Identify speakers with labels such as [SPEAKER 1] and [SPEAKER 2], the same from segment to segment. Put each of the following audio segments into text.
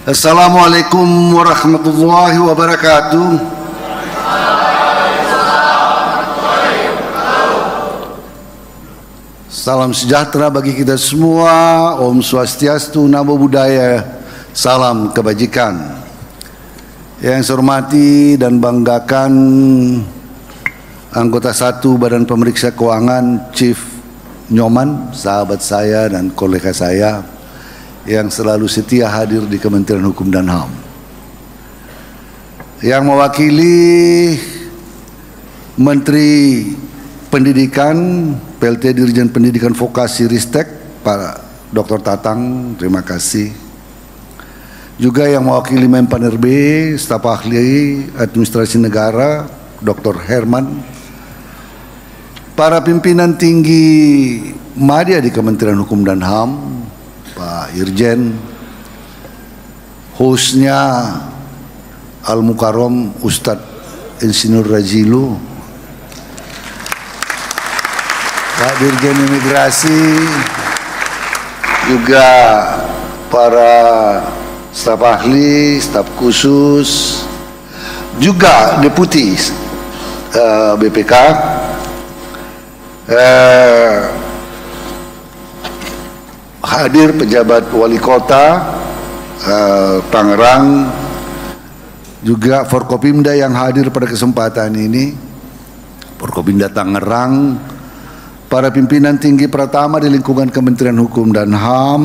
[SPEAKER 1] Assalamualaikum warahmatullahi wabarakatuh. Salam sejahtera bagi kita semua. Om Swastiastu, Namo Buddhaya. Salam kebajikan. Yang saya hormati dan banggakan anggota 1 Badan Pemeriksa Keuangan, Chief Nyoman, sahabat saya dan kolega saya yang selalu setia hadir di Kementerian Hukum dan HAM. Yang mewakili Menteri Pendidikan, PLT Dirjen Pendidikan Vokasi Ristek, Pak Dr. Tatang, terima kasih. Juga yang mewakili Menpan RB, staf ahli administrasi negara, Dr. Herman, para pimpinan tinggi media di Kementerian Hukum dan HAM, Pak Irjen, hostnya Al-Mukarram Ustadz Insinyur Razilu, Pak Dirjen Imigrasi, juga para staf ahli, staf khusus, juga deputi BPK, hadir pejabat wali kota Tangerang, juga Forkopimda yang hadir pada kesempatan ini, Forkopimda Tangerang, para pimpinan tinggi pertama di lingkungan Kementerian Hukum dan HAM,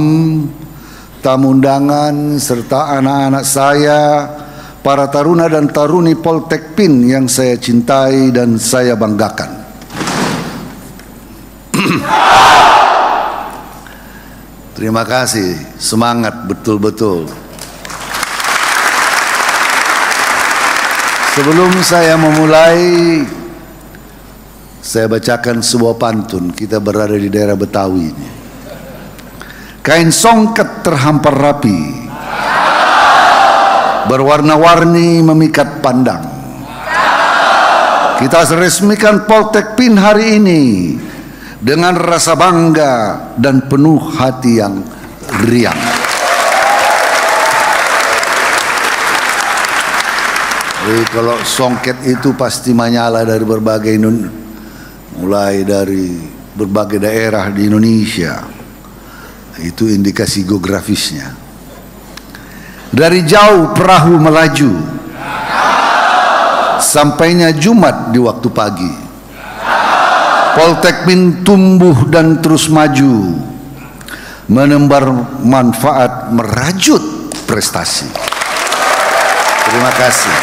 [SPEAKER 1] tamu undangan, serta anak-anak saya, para taruna dan taruni Poltekpin yang saya cintai dan saya banggakan. Terima kasih, semangat betul-betul. Sebelum saya memulai, saya bacakan sebuah pantun. Kita berada di daerah Betawi ini. Kain songket terhampar rapi, berwarna-warni memikat pandang. Kita resmikan Poltekpin hari ini dengan rasa bangga dan penuh hati yang riang. Jadi kalau songket itu pasti menyala dari berbagai mulai dari berbagai daerah di Indonesia. Itu indikasi geografisnya. Dari jauh perahu melaju, sampainya Jumat di waktu pagi. Poltekpin tumbuh dan terus maju, menebar manfaat, merajut prestasi. Terima kasih.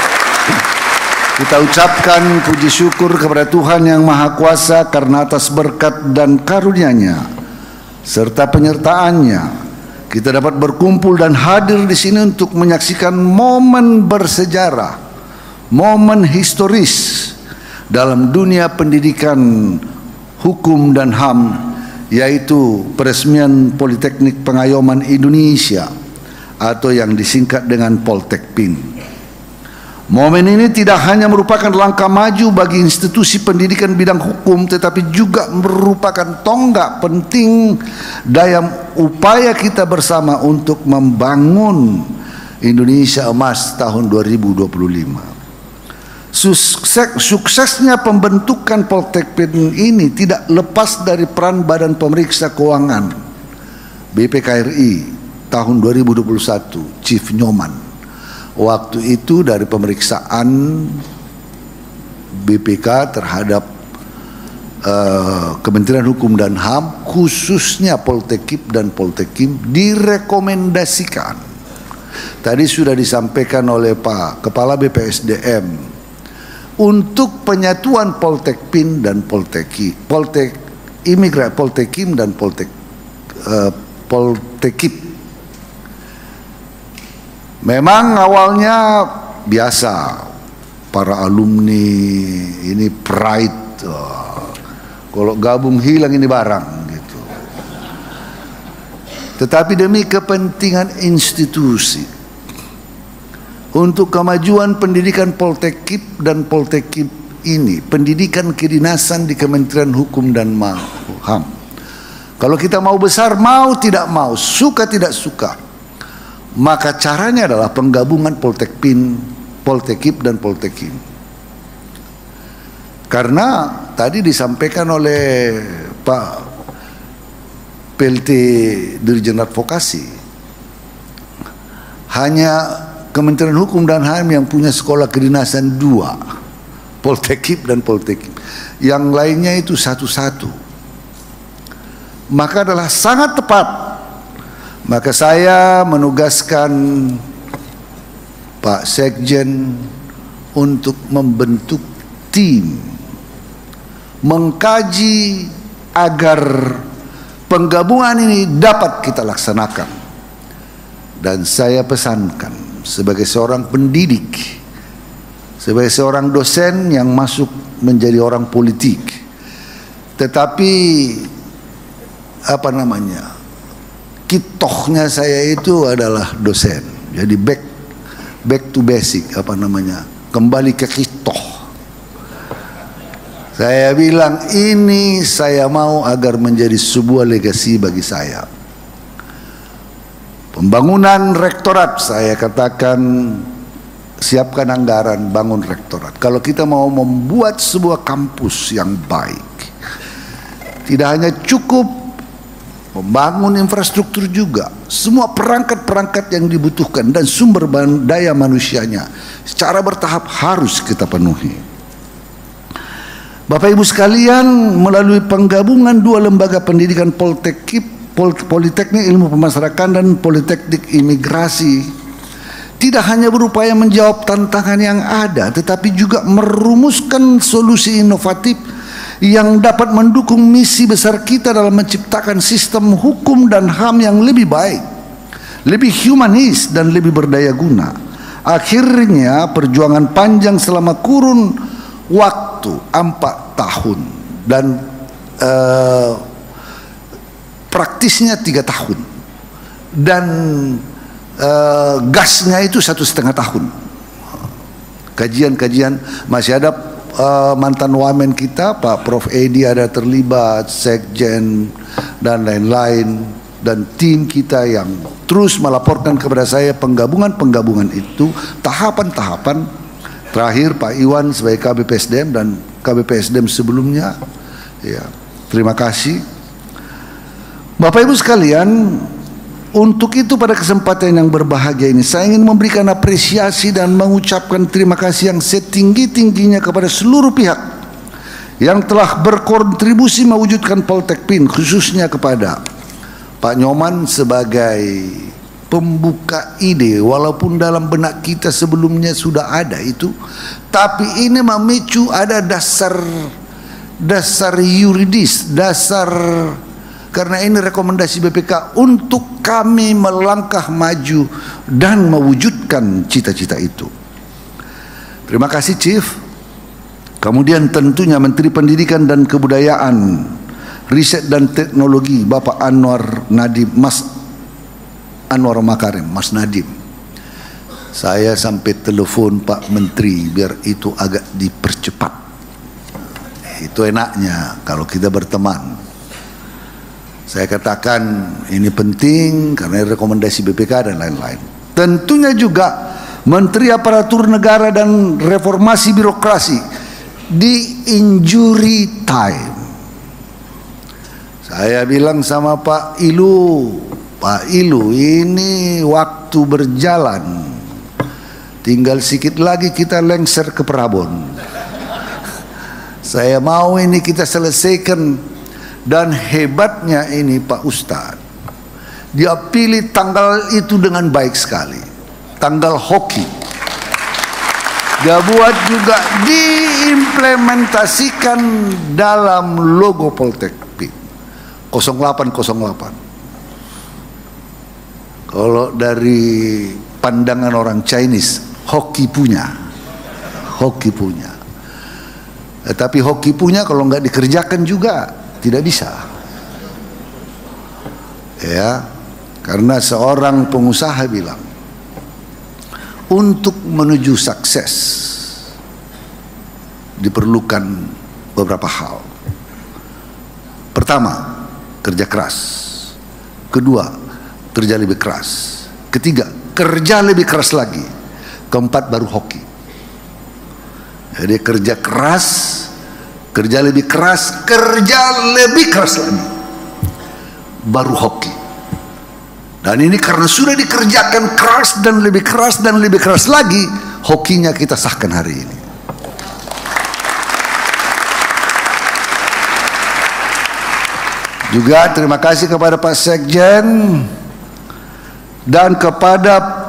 [SPEAKER 1] Kita ucapkan puji syukur kepada Tuhan Yang Maha Kuasa karena atas berkat dan karunia-Nya serta penyertaannya kita dapat berkumpul dan hadir di sini untuk menyaksikan momen bersejarah, momen historis dalam dunia pendidikan hukum dan HAM, yaitu peresmian Politeknik Pengayoman Indonesia atau yang disingkat dengan Poltekpin. Momen ini tidak hanya merupakan langkah maju bagi institusi pendidikan bidang hukum, tetapi juga merupakan tonggak penting dalam upaya kita bersama untuk membangun Indonesia Emas tahun 2025. Suksesnya pembentukan Poltekpin ini tidak lepas dari peran Badan Pemeriksa Keuangan BPKRI tahun 2021, Chief Nyoman. Waktu itu dari pemeriksaan BPK terhadap Kementerian Hukum dan HAM, khususnya Poltekip dan Poltekim, direkomendasikan. Tadi sudah disampaikan oleh Pak Kepala BPSDM untuk penyatuan Poltekpin dan Poltekip, Poltekim dan Poltekip. Memang awalnya biasa, para alumni ini pride, kalau gabung hilang ini barang gitu. Tetapi demi kepentingan institusi, untuk kemajuan pendidikan Poltekip dan Poltekip ini, pendidikan kedinasan di Kementerian Hukum dan HAM, kalau kita mau besar, mau tidak mau, suka tidak suka, maka caranya adalah penggabungan Poltekpin, Poltekip dan Poltekim. Karena tadi disampaikan oleh Pak PLT Dirjen Advokasi, hanya Kementerian Hukum dan HAM yang punya sekolah kedinasan 2, Poltekip dan Poltekim. Yang lainnya itu satu-satu. Maka adalah sangat tepat. Maka saya menugaskan Pak Sekjen untuk membentuk tim mengkaji agar penggabungan ini dapat kita laksanakan. Dan saya pesankan sebagai seorang pendidik, sebagai seorang dosen yang masuk menjadi orang politik, tetapi kitohnya saya itu adalah dosen. Jadi back to basic, kembali ke kitoh. Saya bilang ini saya mau agar menjadi sebuah legasi bagi saya. Pembangunan rektorat, saya katakan siapkan anggaran, bangun rektorat. Kalau kita mau membuat sebuah kampus yang baik, tidak hanya cukup membangun infrastruktur, juga semua perangkat-perangkat yang dibutuhkan dan sumber daya manusianya secara bertahap harus kita penuhi. Bapak Ibu sekalian, melalui penggabungan 2 lembaga pendidikan, Poltekip, Politeknik Ilmu Pemasarakatan dan Politeknik Imigrasi, tidak hanya berupaya menjawab tantangan yang ada, tetapi juga merumuskan solusi inovatif yang dapat mendukung misi besar kita dalam menciptakan sistem hukum dan HAM yang lebih baik, lebih humanis dan lebih berdaya guna. Akhirnya perjuangan panjang selama kurun waktu 4 tahun dan praktisnya 3 tahun dan gasnya itu 1,5 tahun. Kajian-kajian, masih ada mantan wamen kita, Pak Prof Edi ada terlibat, Sekjen dan lain-lain, dan tim kita yang terus melaporkan kepada saya penggabungan itu, tahapan-tahapan. Terakhir Pak Iwan sebagai KBPSDM dan KBPSDM sebelumnya, ya, terima kasih. Bapak Ibu sekalian, untuk itu pada kesempatan yang berbahagia ini saya ingin memberikan apresiasi dan mengucapkan terima kasih yang setinggi-tingginya kepada seluruh pihak yang telah berkontribusi mewujudkan Poltekpin, khususnya kepada Pak Nyoman sebagai pembuka ide, walaupun dalam benak kita sebelumnya sudah ada itu, tapi ini memicu ada dasar yuridis, karena ini rekomendasi BPK untuk kami melangkah maju dan mewujudkan cita-cita itu. Terima kasih Chief. Kemudian tentunya Menteri Pendidikan dan Kebudayaan, Riset dan Teknologi Bapak Mas Anwar Makarim, Mas Nadiem. Saya sampai telepon Pak Menteri biar itu agak dipercepat. Itu enaknya kalau kita berteman. Saya katakan ini penting karena rekomendasi BPK dan lain-lain. Tentunya juga Menteri Aparatur Negara dan Reformasi Birokrasi di injury time. Saya bilang sama Pak Ilu, ini waktu berjalan, tinggal sedikit lagi kita lengser ke Prabon. Saya mau ini kita selesaikan. Dan hebatnya ini Pak Ustadz, dia pilih tanggal itu dengan baik sekali, tanggal hoki. Dia buat juga diimplementasikan dalam logo Poltekpin 0808. Kalau dari pandangan orang Chinese, hoki punya. Tapi hoki punya kalau nggak dikerjakan juga tidak bisa, ya, karena seorang pengusaha bilang untuk menuju sukses diperlukan beberapa hal. Pertama, kerja keras. Kedua, kerja lebih keras. Ketiga, kerja lebih keras lagi. Keempat baru hoki. Jadi kerja keras, kerja lebih keras, kerja lebih keras lagi, baru hoki. Dan ini karena sudah dikerjakan keras dan lebih keras dan lebih keras lagi, hokinya kita sahkan hari ini. Juga terima kasih kepada Pak Sekjen dan kepada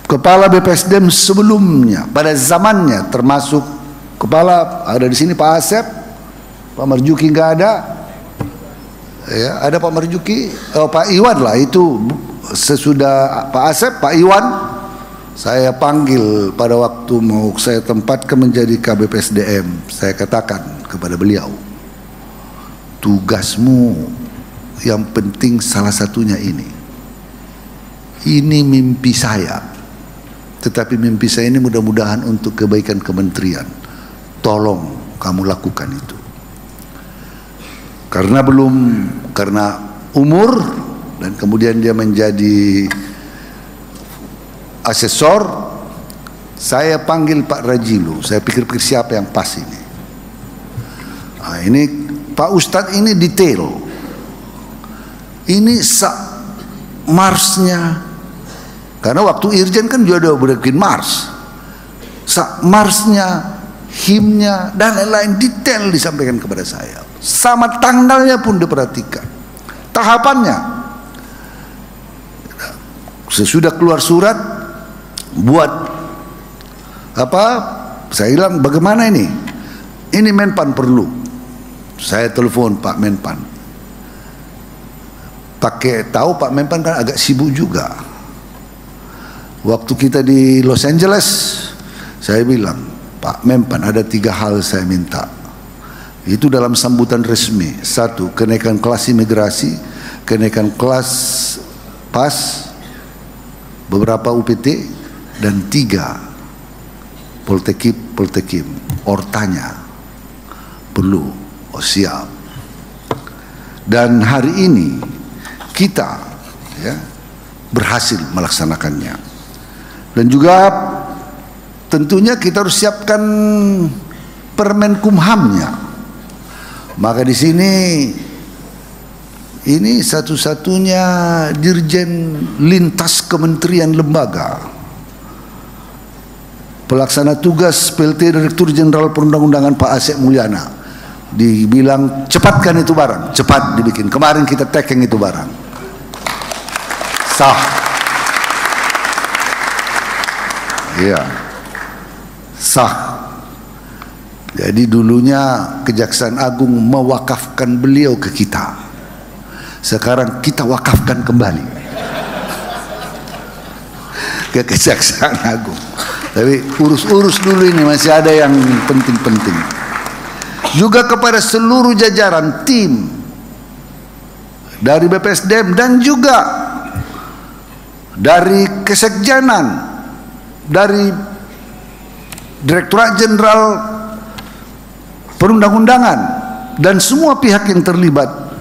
[SPEAKER 1] Kepala BPSDM sebelumnya, pada zamannya, termasuk kepala ada di sini Pak Asep, Pak Marjuki nggak ada, ya ada Pak Marjuki, Pak Iwan lah itu sesudah Pak Asep, Pak Iwan saya panggil pada waktu mau saya tempatkan menjadi KBPSDM, saya katakan kepada beliau, tugasmu yang penting salah satunya ini mimpi saya. Tetapi mimpi saya ini mudah-mudahan untuk kebaikan kementerian. Tolong kamu lakukan itu. Karena umur dan kemudian dia menjadi asesor, saya panggil Pak Rajilu. Saya pikir-pikir siapa yang pas ini. Nah, ini Pak Ustadz ini detail. Ini Marsnya. Karena waktu Irjen kan juga udah bikin Mars, Marsnya, himnya dan lain-lain detail disampaikan kepada saya. Sama tanggalnya pun diperhatikan, tahapannya. Sesudah keluar surat, buat apa? Saya bilang bagaimana ini? Ini Menpan perlu. Saya telepon Pak Menpan. Tahu Pak Menpan kan agak sibuk juga. Waktu kita di Los Angeles, saya bilang, Pak Menpan ada 3 hal saya minta. Itu dalam sambutan resmi. 1, kenaikan kelas imigrasi, kenaikan kelas PAS, beberapa UPT, dan 3, Poltekim, ortanya perlu. Oh siap. Dan hari ini kita berhasil melaksanakannya. Dan juga tentunya kita harus siapkan Permenkumhamnya. Maka di sini ini satu-satunya dirjen lintas kementerian lembaga, pelaksana tugas PLT Direktur Jenderal Perundang-undangan Pak Asep Mulyana, dibilang cepatkan itu barang, cepat dibikin. Kemarin kita taking itu barang, sah. Iya, sah. Jadi dulunya Kejaksaan Agung mewakafkan beliau ke kita. Sekarang kita wakafkan kembali ke Kejaksaan Agung. Tapi urus-urus dulu ini, masih ada yang penting-penting. Juga kepada seluruh jajaran tim dari BPSDM dan juga dari Kesekjenan, dari Direktorat Jenderal Perundang-undangan dan semua pihak yang terlibat,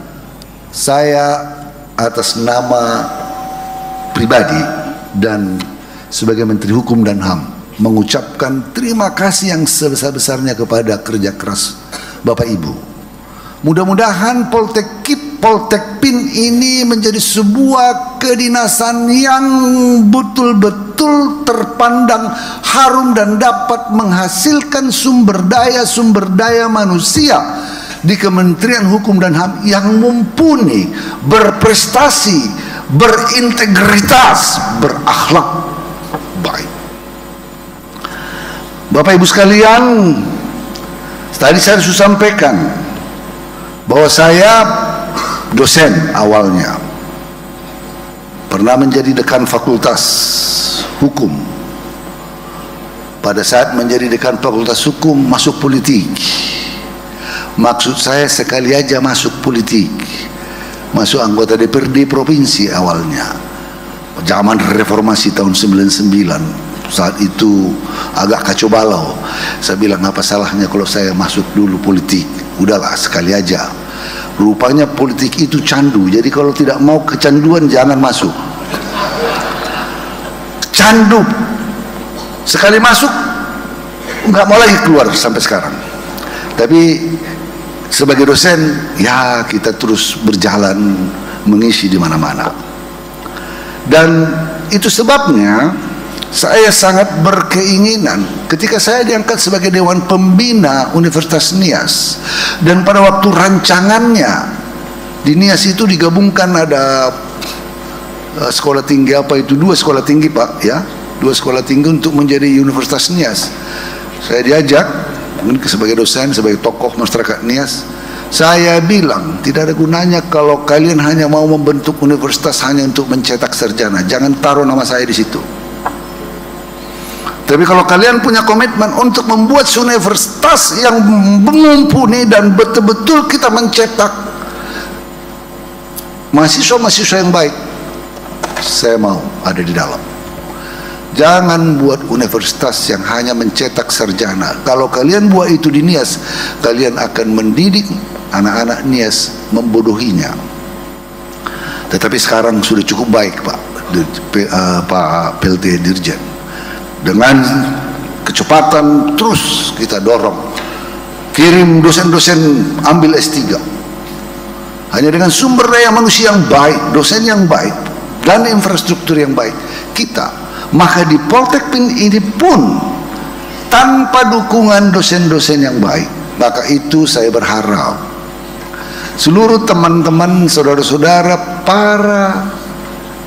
[SPEAKER 1] saya atas nama pribadi dan sebagai Menteri Hukum dan HAM mengucapkan terima kasih yang sebesar-besarnya kepada kerja keras Bapak Ibu. Mudah-mudahan Poltekpin ini menjadi sebuah kedinasan yang betul-betul terpandang harum dan dapat menghasilkan sumber daya manusia di Kementerian Hukum dan HAM yang mumpuni, berprestasi, berintegritas, berakhlak baik. Bapak Ibu sekalian, tadi saya sudah sampaikan bahwa saya dosen awalnya, pernah menjadi dekan fakultas hukum. Pada saat menjadi dekan fakultas hukum masuk politik. Maksud saya sekali aja masuk politik, masuk anggota DPRD provinsi awalnya, zaman reformasi tahun 99. Saat itu agak kacau balau. Saya bilang apa salahnya kalau saya masuk dulu politik, udahlah sekali aja. Rupanya politik itu candu, jadi kalau tidak mau kecanduan jangan masuk. candu. Sekali masuk nggak mau lagi keluar sampai sekarang. Tapi sebagai dosen, ya kita terus berjalan mengisi di mana-mana. Dan itu sebabnya saya sangat berkeinginan ketika saya diangkat sebagai Dewan Pembina Universitas Nias, dan pada waktu rancangannya di Nias itu digabungkan ada sekolah tinggi apa itu, 2 sekolah tinggi Pak ya, 2 sekolah tinggi untuk menjadi Universitas Nias. Saya diajak mungkin sebagai dosen, sebagai tokoh masyarakat Nias. Saya bilang tidak ada gunanya kalau kalian hanya mau membentuk universitas hanya untuk mencetak sarjana, jangan taruh nama saya di situ. Tapi kalau kalian punya komitmen untuk membuat universitas yang mumpuni dan betul-betul kita mencetak mahasiswa-mahasiswa yang baik, saya mau ada di dalam. Jangan buat universitas yang hanya mencetak sarjana. Kalau kalian buat itu di Nias, kalian akan mendidik anak-anak Nias membodohinya. Tetapi sekarang sudah cukup baik Pak PLT Dirjen. Dengan kecepatan terus kita dorong, kirim dosen-dosen ambil S3. Hanya dengan sumber daya manusia yang baik, dosen yang baik, dan infrastruktur yang baik, maka di Poltekpin ini pun tanpa dukungan dosen-dosen yang baik, maka itu saya berharap seluruh teman-teman, saudara-saudara, para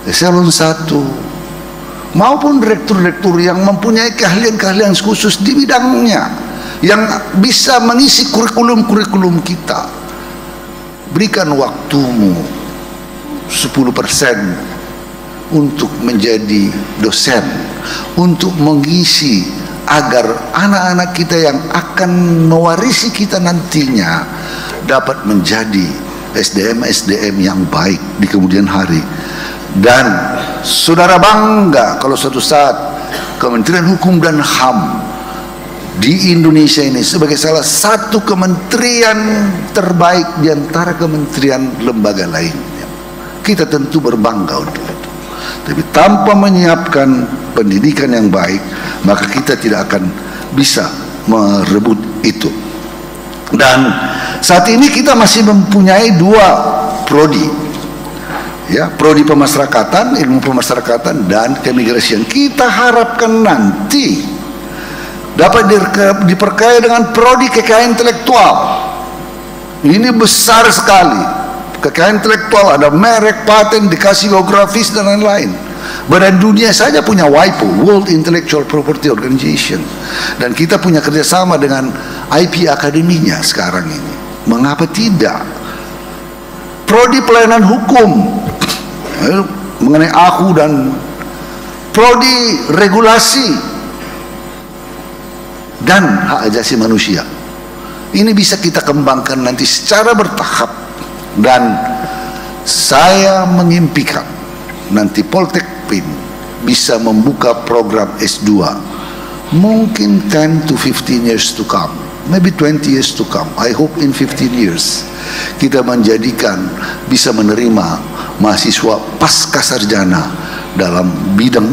[SPEAKER 1] eselon 1 maupun direktur-direktur yang mempunyai keahlian-keahlian khusus di bidangnya, yang bisa mengisi kurikulum-kurikulum kita, berikan waktumu 10% untuk menjadi dosen, untuk mengisi agar anak-anak kita yang akan mewarisi kita nantinya dapat menjadi SDM-SDM yang baik di kemudian hari. Dan saudara bangga kalau suatu saat Kementerian Hukum dan HAM di Indonesia ini sebagai salah satu kementerian terbaik di antara kementerian lembaga lainnya. Kita tentu berbangga untuk itu. Tapi tanpa menyiapkan pendidikan yang baik, maka kita tidak akan bisa merebut itu. Dan saat ini kita masih mempunyai 2 prodi. Ya, prodi pemasyarakatan, ilmu pemasyarakatan, dan keimigrasian. Kita harapkan nanti dapat diperkaya dengan prodi kekayaan intelektual. Ini besar sekali. Kekayaan intelektual ada merek, paten, dikasih geografis dan lain-lain. Badan dunia saja punya WIPO, World Intellectual Property Organization, dan kita punya kerjasama dengan IP akademinya sekarang ini. Mengapa tidak? Prodi pelayanan hukum mengenai aku, dan prodi regulasi dan hak asasi manusia. Ini bisa kita kembangkan nanti secara bertahap, dan saya mengimpikan nanti Poltekpin bisa membuka program S2 mungkin 10 to 15 years to come, maybe 20 years to come. I hope in 15 years kita menjadikan, bisa menerima mahasiswa pasca sarjana dalam bidang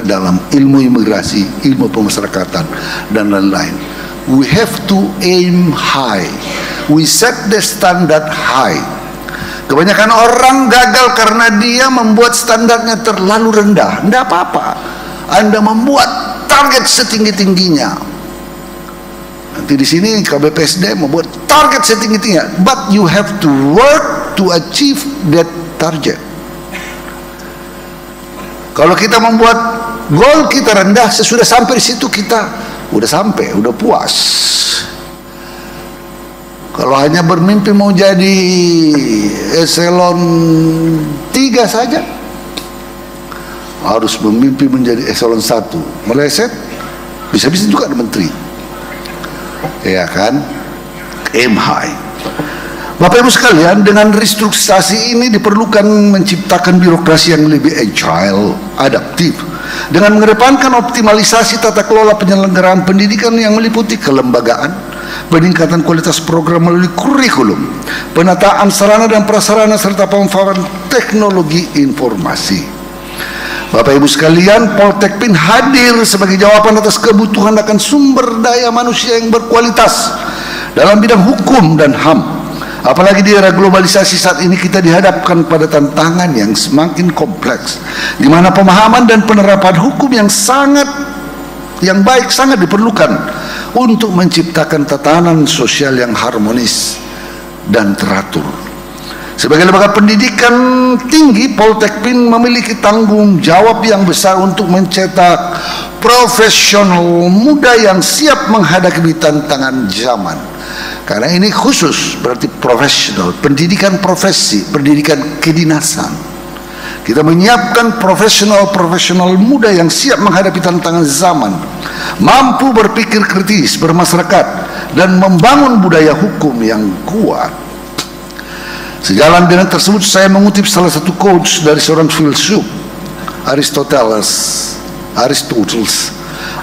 [SPEAKER 1] dalam ilmu imigrasi, ilmu pemasyarakatan, dan lain-lain. We have to aim high. We set the standard high. Kebanyakan orang gagal karena dia membuat standarnya terlalu rendah. Tidak apa-apa, Anda membuat target setinggi-tingginya. Nanti di sini KBPSD membuat target setinggi-tingginya, but you have to work to achieve that target. Kalau kita membuat goal kita rendah, sesudah sampai di situ kita udah sampai, udah puas. Kalau hanya bermimpi mau jadi eselon 3 saja, harus bermimpi menjadi eselon 1. Meleset, bisa-bisa juga ada menteri. Ya kan? Aim high. Bapak Ibu sekalian, dengan restrukturisasi ini diperlukan menciptakan birokrasi yang lebih agile, adaptif, dengan mengedepankan optimalisasi tata kelola penyelenggaraan pendidikan yang meliputi kelembagaan, peningkatan kualitas program melalui kurikulum, penataan sarana dan prasarana, serta pemanfaatan teknologi informasi. Bapak Ibu sekalian, Poltekpin hadir sebagai jawaban atas kebutuhan akan sumber daya manusia yang berkualitas dalam bidang hukum dan HAM. Apalagi di era globalisasi saat ini kita dihadapkan pada tantangan yang semakin kompleks, di mana pemahaman dan penerapan hukum yang baik sangat diperlukan untuk menciptakan tatanan sosial yang harmonis dan teratur. Sebagai lembaga pendidikan tinggi, Poltekpin memiliki tanggung jawab yang besar untuk mencetak profesional muda yang siap menghadapi tantangan zaman. Karena ini khusus, berarti profesional, pendidikan profesi, pendidikan kedinasan. Kita menyiapkan profesional muda yang siap menghadapi tantangan zaman, mampu berpikir kritis, bermasyarakat, dan membangun budaya hukum yang kuat. Sejalan dengan tersebut, saya mengutip salah satu quotes dari seorang filsuf, Aristoteles.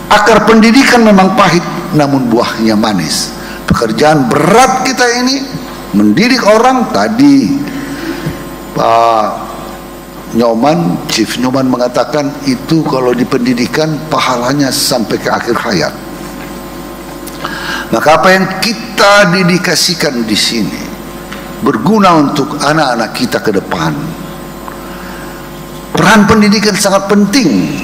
[SPEAKER 1] Akar pendidikan memang pahit, namun buahnya manis. Pekerjaan berat kita ini mendidik orang. Tadi Pak Nyoman, Chief Nyoman mengatakan itu kalau di pendidikan pahalanya sampai ke akhir hayat. Maka apa yang kita dedikasikan di sini berguna untuk anak-anak kita ke depan. Peran pendidikan sangat penting.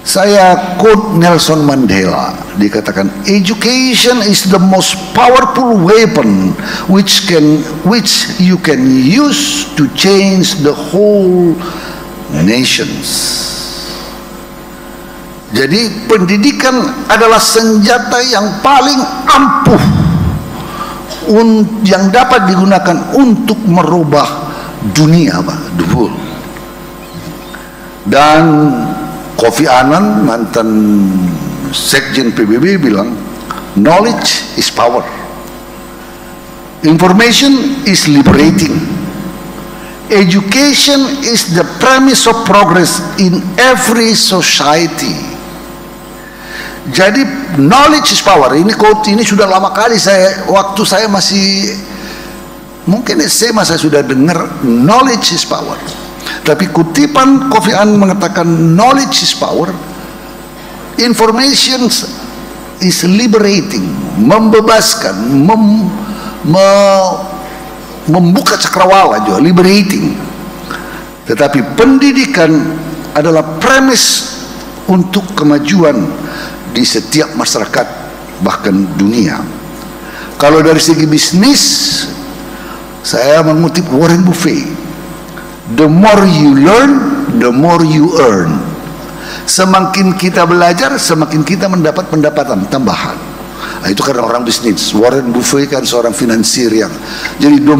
[SPEAKER 1] Saya quote Nelson Mandela, dikatakan education is the most powerful weapon which you can use to change the whole nations. Jadi pendidikan adalah senjata yang paling ampuh yang dapat digunakan untuk merubah dunia, the world. Dan Kofi Annan, mantan Sekjen PBB, bilang knowledge is power, information is liberating, education is the premise of progress in every society. Jadi knowledge is power. Ini quote ini sudah lama kali waktu saya masih mungkin SMA saya sudah dengar knowledge is power. Tapi kutipan Kofi Annan mengatakan knowledge is power, information is liberating, membebaskan, membuka cakrawala juga, liberating. Tetapi pendidikan adalah premis untuk kemajuan di setiap masyarakat, bahkan dunia. Kalau dari segi bisnis, saya mengutip Warren Buffett, the more you learn, the more you earn. Semakin kita belajar, semakin kita mendapat pendapatan tambahan. Nah, itu karena orang bisnis. Warren Buffett kan seorang finansier yang, jadi the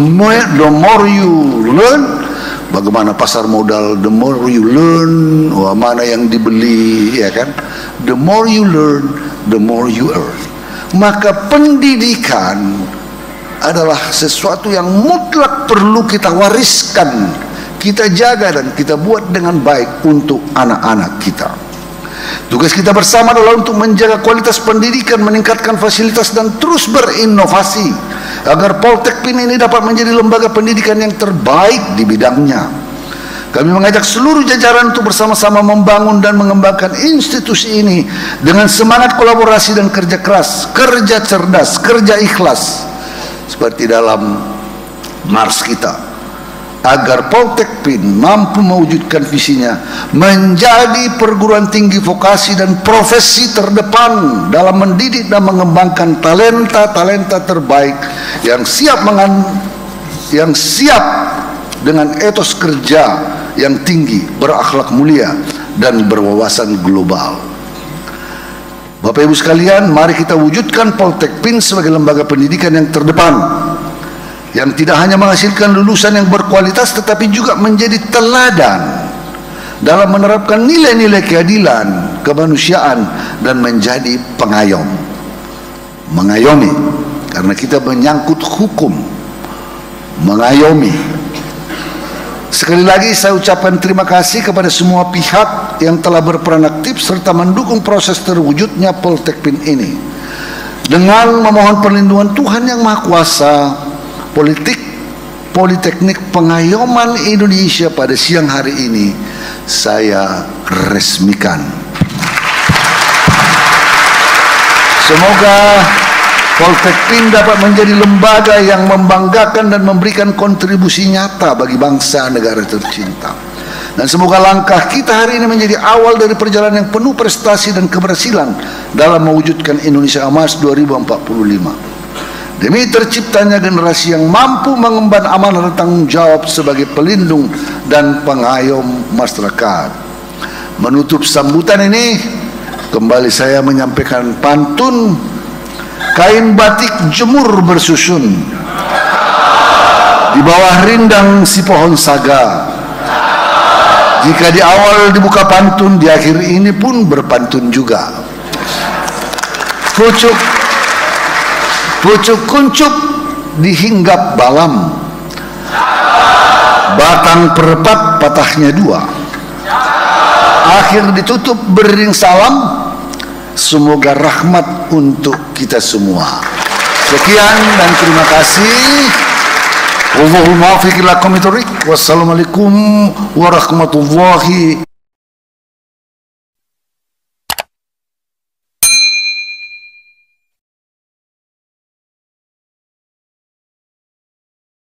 [SPEAKER 1] more you learn, bagaimana pasar modal, the more you learn, mana yang dibeli, ya kan? The more you learn, the more you earn. Maka pendidikan adalah sesuatu yang mutlak perlu kita wariskan, kita jaga dan kita buat dengan baik untuk anak-anak kita. Tugas kita bersama adalah untuk menjaga kualitas pendidikan, meningkatkan fasilitas dan terus berinovasi agar Poltekpin ini dapat menjadi lembaga pendidikan yang terbaik di bidangnya. Kami mengajak seluruh jajaran untuk bersama-sama membangun dan mengembangkan institusi ini dengan semangat kolaborasi dan kerja keras, kerja cerdas, kerja ikhlas, seperti dalam Mars kita, agar Poltekpin mampu mewujudkan visinya menjadi perguruan tinggi vokasi dan profesi terdepan dalam mendidik dan mengembangkan talenta-talenta terbaik yang siap dengan etos kerja yang tinggi, berakhlak mulia, dan berwawasan global. Bapak Ibu sekalian, mari kita wujudkan Poltekpin sebagai lembaga pendidikan yang terdepan, yang tidak hanya menghasilkan lulusan yang berkualitas, tetapi juga menjadi teladan dalam menerapkan nilai-nilai keadilan, kemanusiaan, dan menjadi pengayom. Mengayomi, karena kita menyangkut hukum, mengayomi. Sekali lagi saya ucapkan terima kasih kepada semua pihak yang telah berperan aktif serta mendukung proses terwujudnya Poltekpin ini. Dengan memohon perlindungan Tuhan Yang Maha Kuasa, Politeknik Pengayoman Indonesia pada siang hari ini saya resmikan. Semoga Poltekpin dapat menjadi lembaga yang membanggakan dan memberikan kontribusi nyata bagi bangsa negara tercinta. Dan semoga langkah kita hari ini menjadi awal dari perjalanan yang penuh prestasi dan keberhasilan dalam mewujudkan Indonesia Emas 2045. Demi terciptanya generasi yang mampu mengemban amanah dan tanggung jawab sebagai pelindung dan pengayom masyarakat. Menutup sambutan ini, kembali saya menyampaikan pantun. Kain batik jemur bersusun di bawah rindang si pohon saga. Jika di awal dibuka pantun, di akhir ini pun berpantun juga. Pucuk kuncup dihinggap balam, batang perpat patahnya dua, akhir ditutup bering salam. Semoga rahmat untuk kita semua. Sekian dan terima kasih. Wallahul muwaffiq ila aqwamit thoriq. Wassalamualaikum warahmatullahi